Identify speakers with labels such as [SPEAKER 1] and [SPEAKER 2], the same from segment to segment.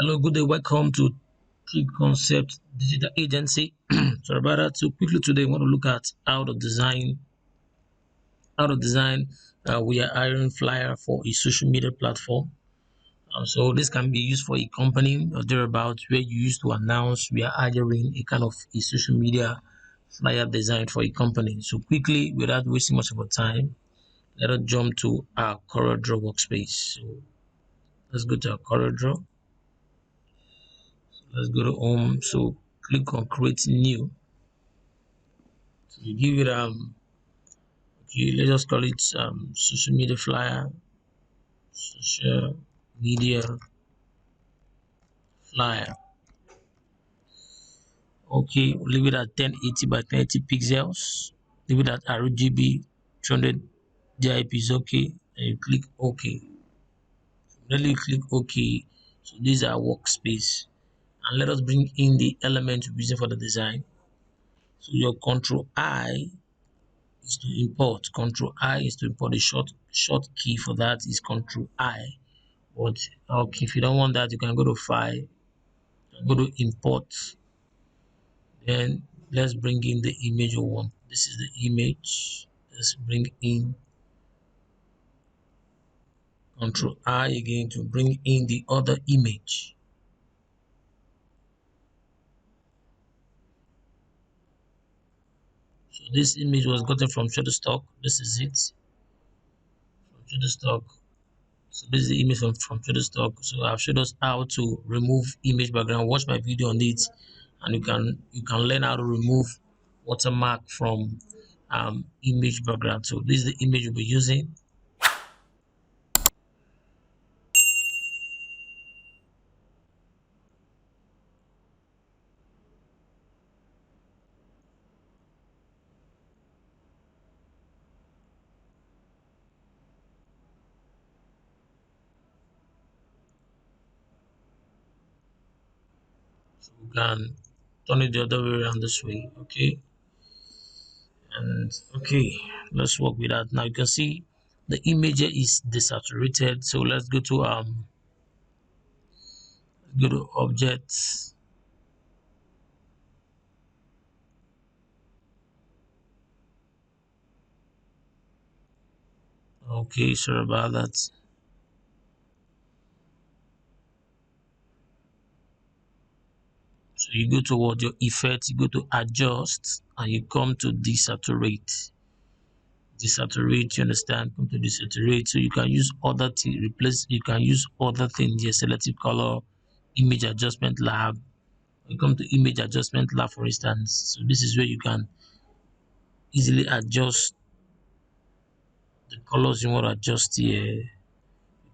[SPEAKER 1] Hello, good day. Welcome to Key Concept Digital Agency. Sorry about that. So quickly today, I want to look at how to design. We are hiring flyer for a social media platform. So this can be used for a company or thereabouts where you used to announce we are hiring a kind of a social media flyer design for a company. So quickly, without wasting much of our time, let us jump to our CorelDRAW workspace. So let's go to our CorelDRAW. Let's go to home. So click on create new. So you give it okay, let's just call it social media flyer, social media flyer. Okay, leave it at 1080 by 1080 pixels. Leave it at RGB 200 DIP is okay. And you click OK. Then you click OK. So these are workspace. And let us bring in the element we're using for the design. So your control I is to import. Control I is to import. The short key for that is control I. But okay, if you don't want that, you can go to file, go to import. Then let's bring in the image we want. This is the image. Let's bring in control I again to bring in the other image. So this image was gotten from Shutterstock. This is it from Shutterstock. So this is the image from Shutterstock. So I've showed us how to remove image background. Watch my video on it, and you can learn how to remove watermark from image background. So this is the image we'll be using. So we can turn it the other way around this way. Okay, and okay, let's work with that. Now you can see the image here is desaturated. So let's go to objects. Okay, sorry about that. So you go toward your effect, you go to adjust, and you come to desaturate. Desaturate, you understand? Come to desaturate. So you can use other things, replace, you can use other things here, selective color, image adjustment lab. You come to image adjustment lab, for instance. So this is where you can easily adjust the colors you want to adjust here.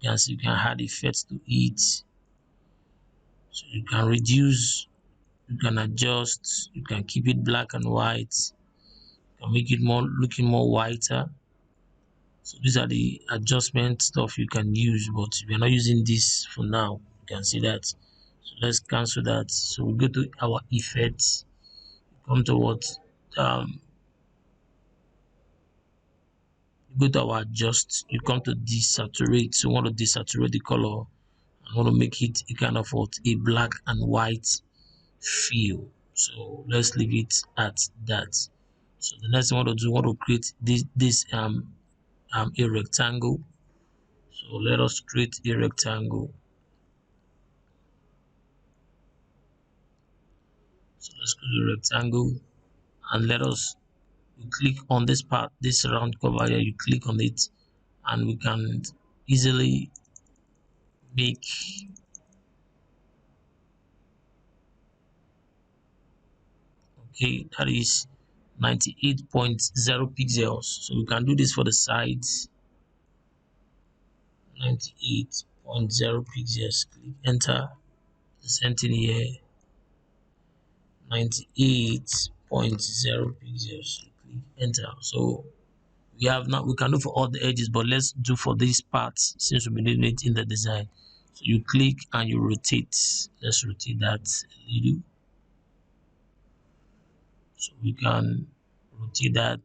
[SPEAKER 1] You can see you can add effects to it. So you can reduce, you can adjust, you can keep it black and white, you can make it more looking more whiter. So these are the adjustment stuff you can use, but we are not using this for now. You can see that. So let's cancel that. So we go to our effects, come to what you go to our adjust, you come to desaturate. So we want to desaturate the color. I want to make it a kind of what a black and white feel. So let's leave it at that. So the next thing I want to do, I want to create this a rectangle. So let us create a rectangle. So let's create a rectangle, and let us you click on this part, this round cover here, you click on it, and we can easily make, okay, that is 98.0 pixels. So we can do this for the sides. 98.0 pixels, click enter. The same thing here, 98.0 pixels, click enter. So we have now, we can do for all the edges, but let's do for these parts since we've been doing it in the design. So you click and you rotate. Let's rotate that a little. So we can rotate that.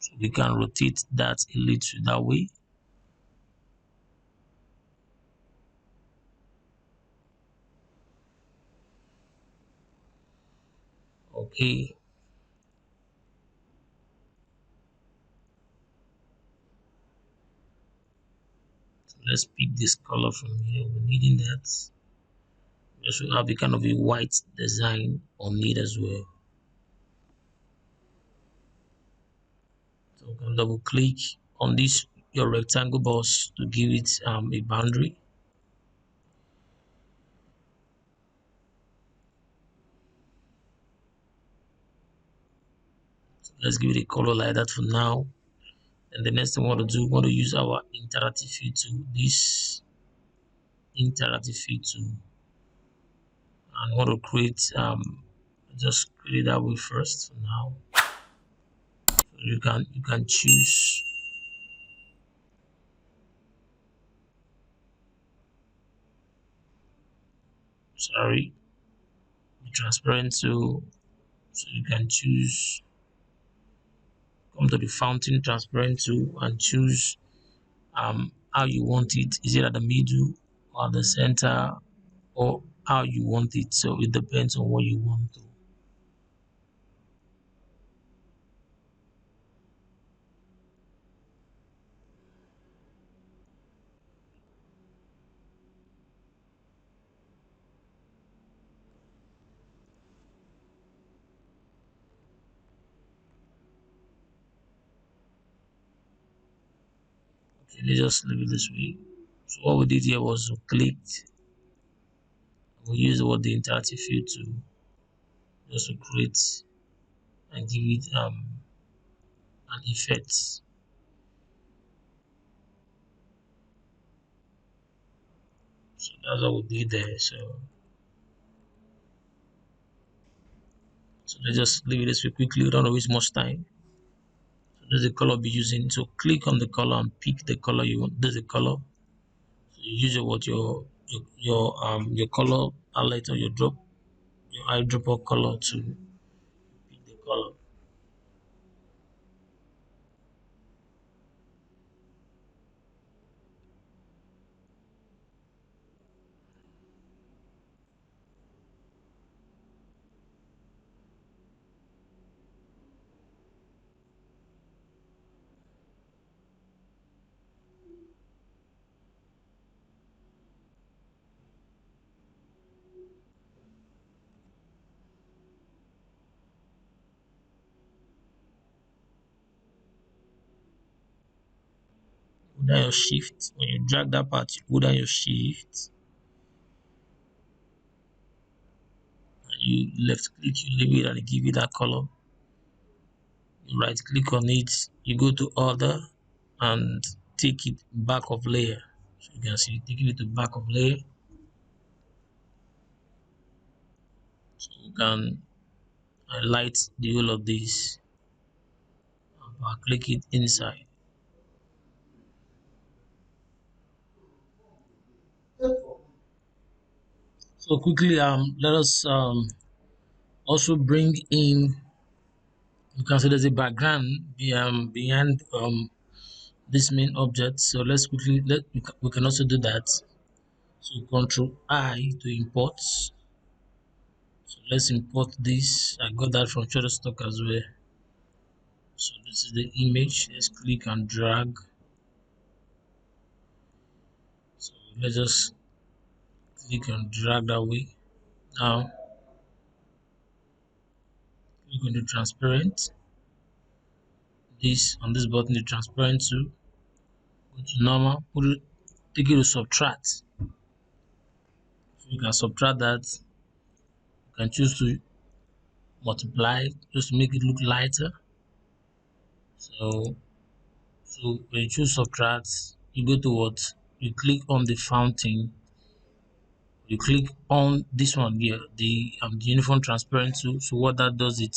[SPEAKER 1] So we can rotate that a little that way. Okay, so let's pick this color from here. We're needing that. We should have a kind of a white design on it as well. So we can double click on this your rectangle box to give it a boundary. So let's give it a color like that for now. And the next thing we want to do, we want to use our interactive fill tool. This interactive fill tool, and want to create just create it that way first for now. So you can choose, sorry, the transparent tool. So you can choose, come to the fountain transparent tool and choose how you want it. Is it at the middle or the center, or how you want it? So it depends on what you want to. Okay, let's just leave it this way. So what we did here was we clicked, we used what the interactive field to just to create and give it an effect. So that's what we did there. So let's just leave it this way quickly. We don't want to waste much time. So there's the color be using. So click on the color and pick the color you want. There's the color. So you use your color palette or your eyedropper color to pick the color. Hold down your shift. When you drag that part, you hold down your shift and you left click, you leave it and give it that color. You right click on it, you go to order and take it back of layer. So you can see taking it to back of layer. So you can highlight the whole of this and click it inside. So quickly let us also bring in, you can see there's a background behind this main object. So let's quickly we can also do that. So control I to import. So let's import this. I got that from Shutterstock as well. So this is the image. Let's click and drag. So let's just click and drag that way. Now click on the transparent. This on this button, the transparent tool. Go to normal. Put it, take it to subtract. So you can subtract that. You can choose to multiply just to make it look lighter. So when you choose subtract, you go to what, you click on the fountain, you click on this one here, the uniform transparent tool. So what that does, it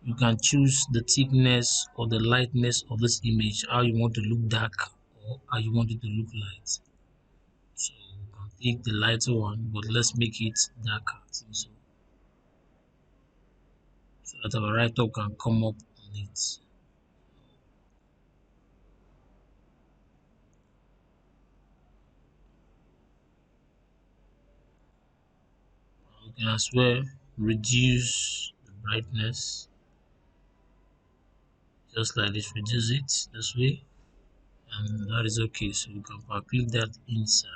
[SPEAKER 1] you can choose the thickness or the lightness of this image, how you want to look dark or how you want it to look light. So you can take the lighter one, but let's make it darker, so that our write up can come up on it. You can as well reduce the brightness just like this, reduce it this way, and that is okay. So we can click that inside,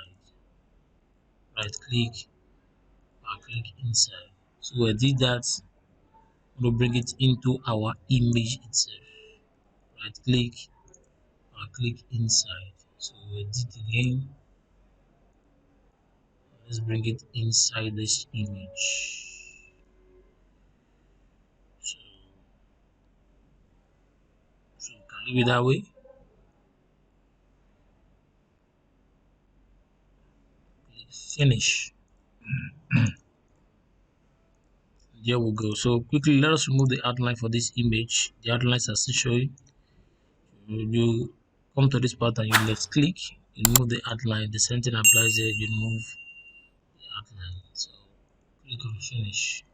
[SPEAKER 1] right click, click inside. So we did that, we'll bring it into our image itself, right click, click inside. So we did again, let's bring it inside this image. So, so we can leave it that way, click finish. There we go. So quickly, let us remove the outline for this image. The outlines are still showing. You come to this part and you left click, you remove the outline. The same thing applies here. You remove the outline. So click on finish.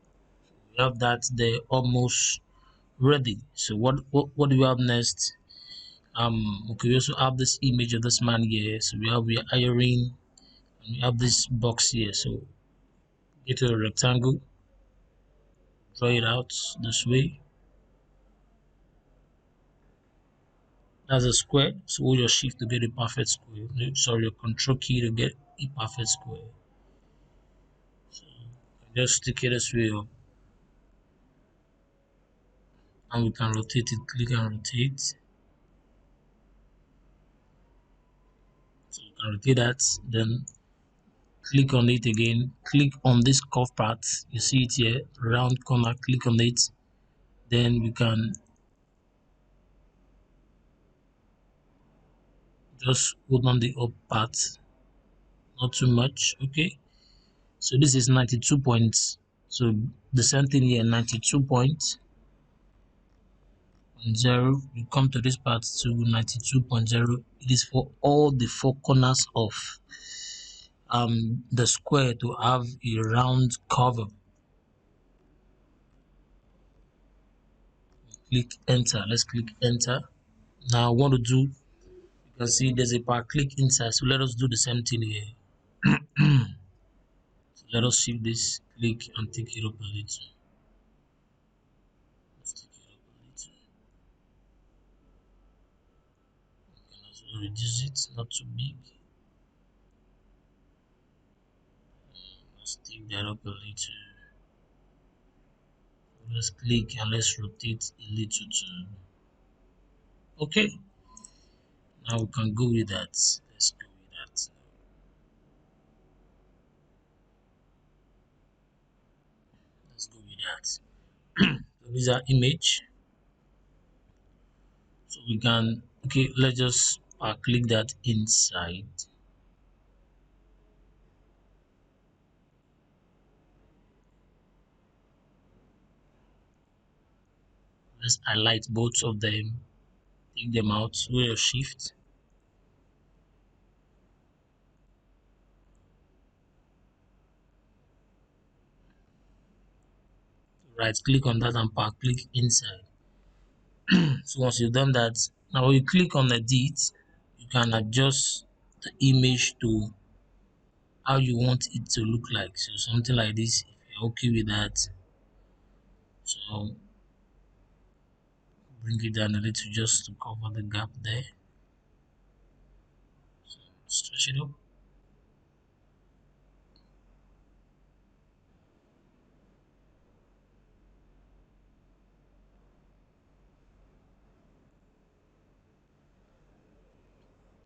[SPEAKER 1] We have that there almost ready. So what do we have next? Okay, we also have this image of this man here. So we are hiring, and we have this box here. So get a rectangle, draw it out this way. That's a square. So hold your shift to get a perfect square. No, sorry, your control key to get a perfect square. So just stick it this way up, and we can rotate it. Click and rotate. So you can rotate that. Then click on it again. Click on this curve part. You see it here, round corner. Click on it. Then we can just hold on the up part. Not too much. Okay. So this is 92 points. So the same thing here, 92 points. 0, you come to this part to 92.0. It is for all the four corners of the square to have a round cover. Click enter. Let's click enter. Now I want to do, you can see there's a part click inside, so let us do the same thing here. So let us shift this, click and take it up a little. Let's take it up a little. You can also reduce it, not too big. Let's take that up a little. Let's click and let's rotate a little too. Okay, now we can go with that. Let's go with that. Let's go with that. So this is our image. So we can, okay, let's just click that inside. Let's highlight both of them, take them out with a shift. Right click on that and click inside. So once you've done that, now when you click on edit, you can adjust the image to how you want it to look like. So something like this, if you're okay with that. So bring it down a little just to cover the gap there. So stretch it up.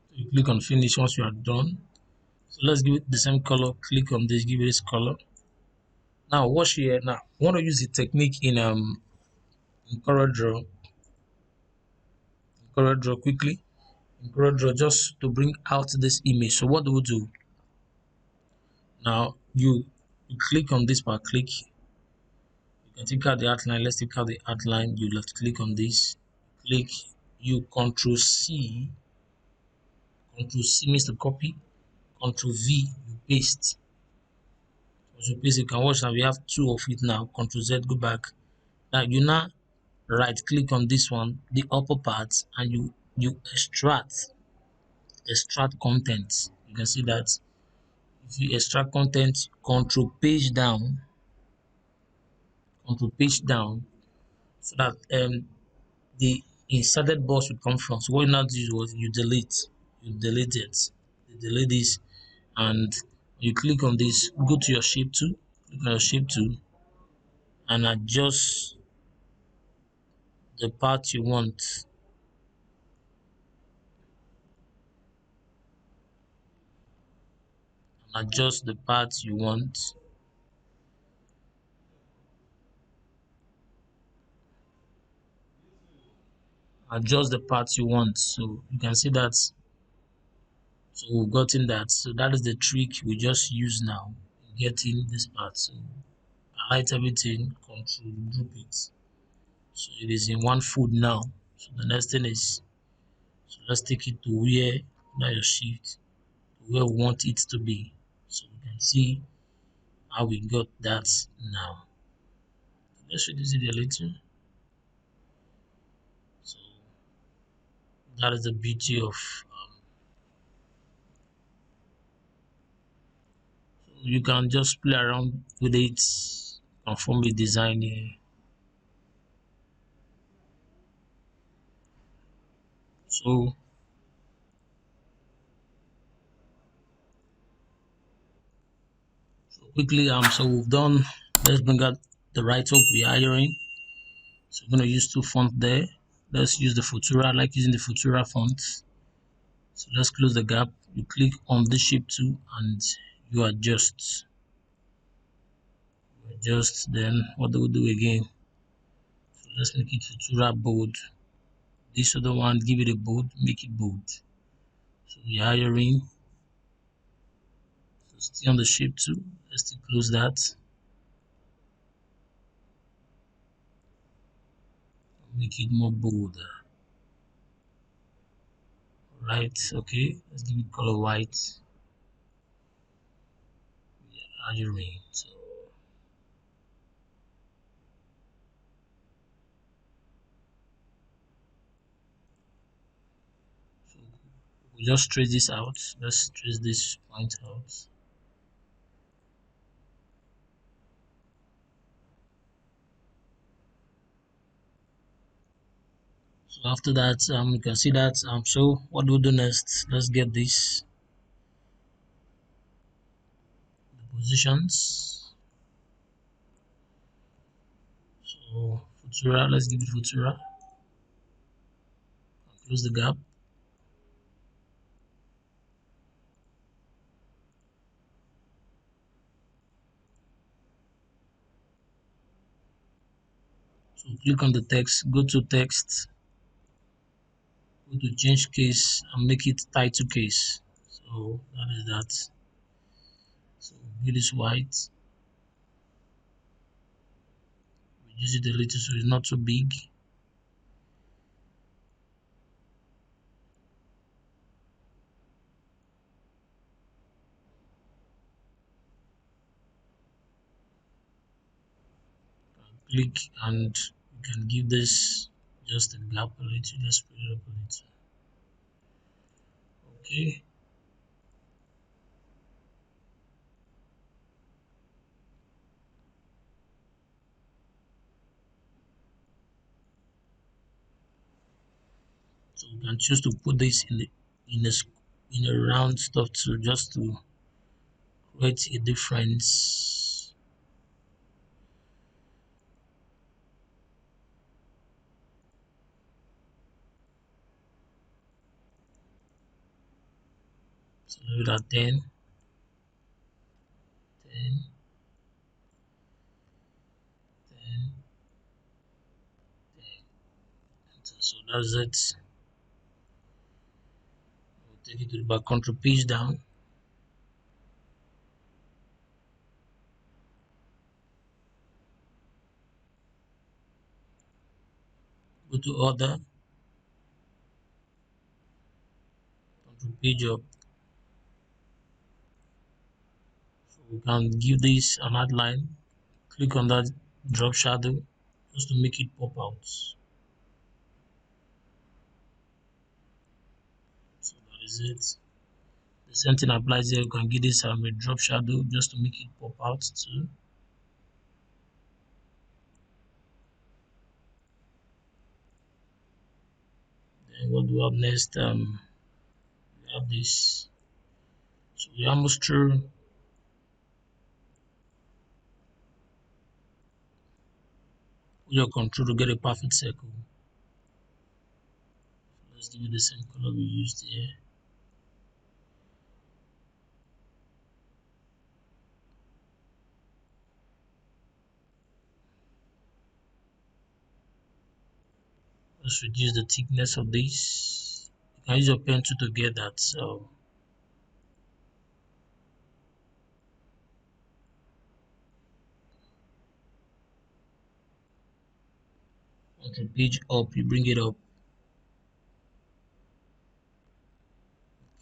[SPEAKER 1] So you click on finish once you are done. So let's give it the same color. Click on this, give it this color. Now watch here. Now I want to use the technique in CorelDRAW quickly. In CorelDRAW just to bring out this image. So what do we do? Now you click on this part, click. You can take out the outline. Let's take out the outline. You left click on this, click. You Control C means to copy. Control V, you paste. Once you paste, you can watch now. We have two of it now. Control Z, go back. Now you now right click on this one, the upper part, and you extract content. You can see that if you extract content, control page down, onto page down so that the inserted box will come from. So what you now do was you delete it, you delete this, and you click on this, go to your shape tool, click on your shape tool, and adjust the part you want. Adjust the part you want. Adjust the part you want. So you can see that. So we've gotten that. So that is the trick we just use now in getting this part. So highlight everything, control group it. So it is in one fold now. So the next thing is, so let's take it to where now your shift, where we want it to be. So we can see how we got that now. Let's reduce it a little. So that is the beauty of you can just play around with it, conform the design here. So, quickly, so we've done. Let's bring out the right up we're hiring. So we're gonna use two fonts there. Let's use the Futura. I like using the Futura font. So let's close the gap. You click on the shape tool and you adjust. Then what do we do again? So let's make it Futura bold. This other one, give it a bold, make it bold. So we're hiring. So stay on the shape tool. Let's still close that. Make it more bold. Right, okay, let's give it color white. Iron. So we just trace this out. Let's trace this point out. So after that, you can see that. So what do we do next? Let's get this the positions. So Futura, let's give it Futura. Close the gap. So click on the text, go to text, go to change case and make it title case. So that is that. So it is white. Reduce it a little so it's not so big. Click and you can give this just a gap a little, just spread it up a little. Okay, so you can choose to put this in a in a round stuff to just to create a difference. So leave it at 10, 10, 10, 10. So that's it. We'll take it to the back, control page down, go to order, control page up. So we can give this an outline. Click on that drop shadow just to make it pop out. So that is it. The same thing applies here. You can give this a drop shadow just to make it pop out too. what do we have next? We have this. So we're almost through. With your control to get a perfect circle. Let's give it the same color we used here. Let's reduce the thickness of this. You can use your pen tool to get that. So on the page up, you bring it up.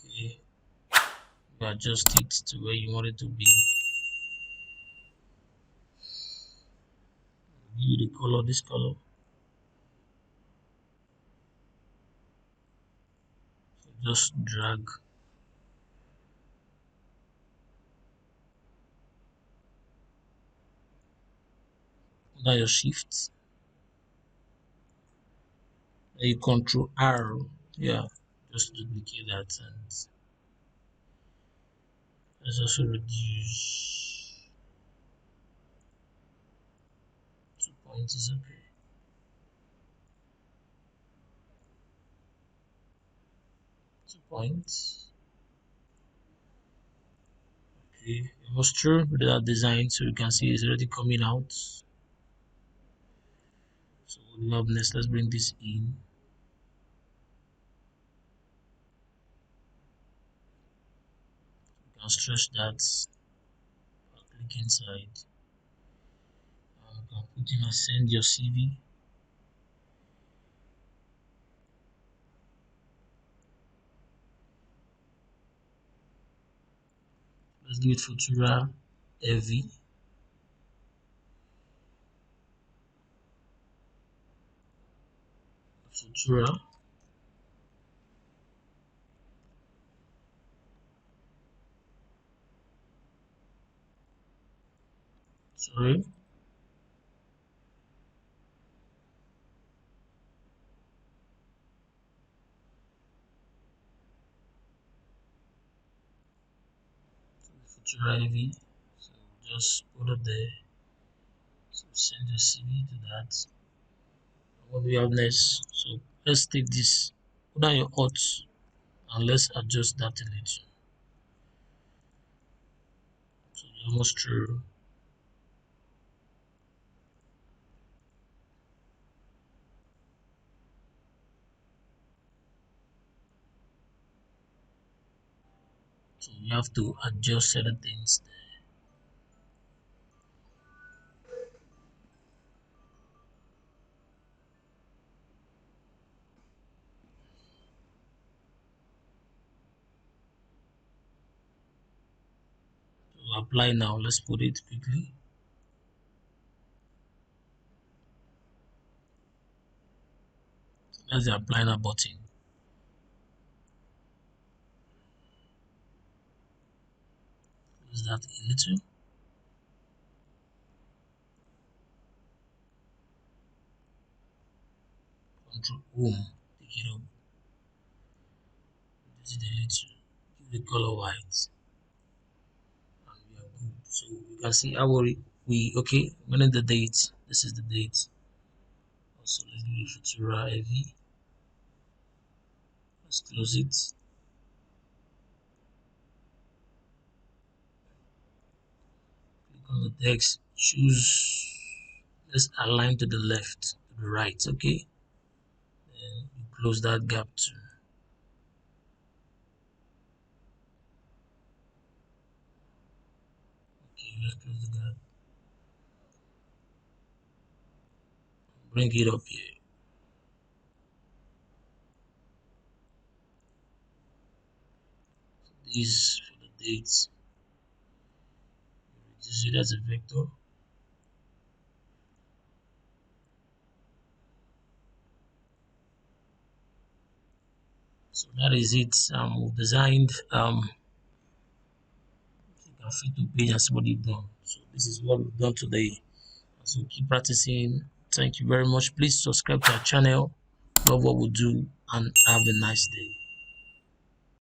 [SPEAKER 1] Okay, you adjust it to where you want it to be. Give the color, this color. So just drag. Under your shift, then you control R. Yeah, just duplicate that, and let's also reduce 2 points. Is okay. 2 points. Okay, almost through with that design, so you can see it's already coming out. So loveness, let's bring this in. You can stretch that, click inside. You can put in and send your CV. Let's give it Futura heavy. Futura. Sorry. Futura heavy. So just put it there. So send your CV to that. What do we have next? So let's take this. Put down your odds and let's adjust that a little. So you're almost through. So you have to adjust certain things. So apply now. Let's put it quickly. So that's the apply now button. Close that a little. Control home. Take it up. This is the little. Give the color white. And we are good. So you can see how we okay. When is the date? This is the date. Also, let's give it Futura heavy. Let's close it. Click on the text. Choose. Let's align to the left, to the right. Okay. Then you close that gap too. Okay, let's close the gap. Bring it up here. This for the dates. Reduce it as a vector. So that is it. We've designed you can fit to page and see what you've done. So this is what we've done today. So keep practicing. Thank you very much. Please subscribe to our channel. Love what we do. and have a nice day.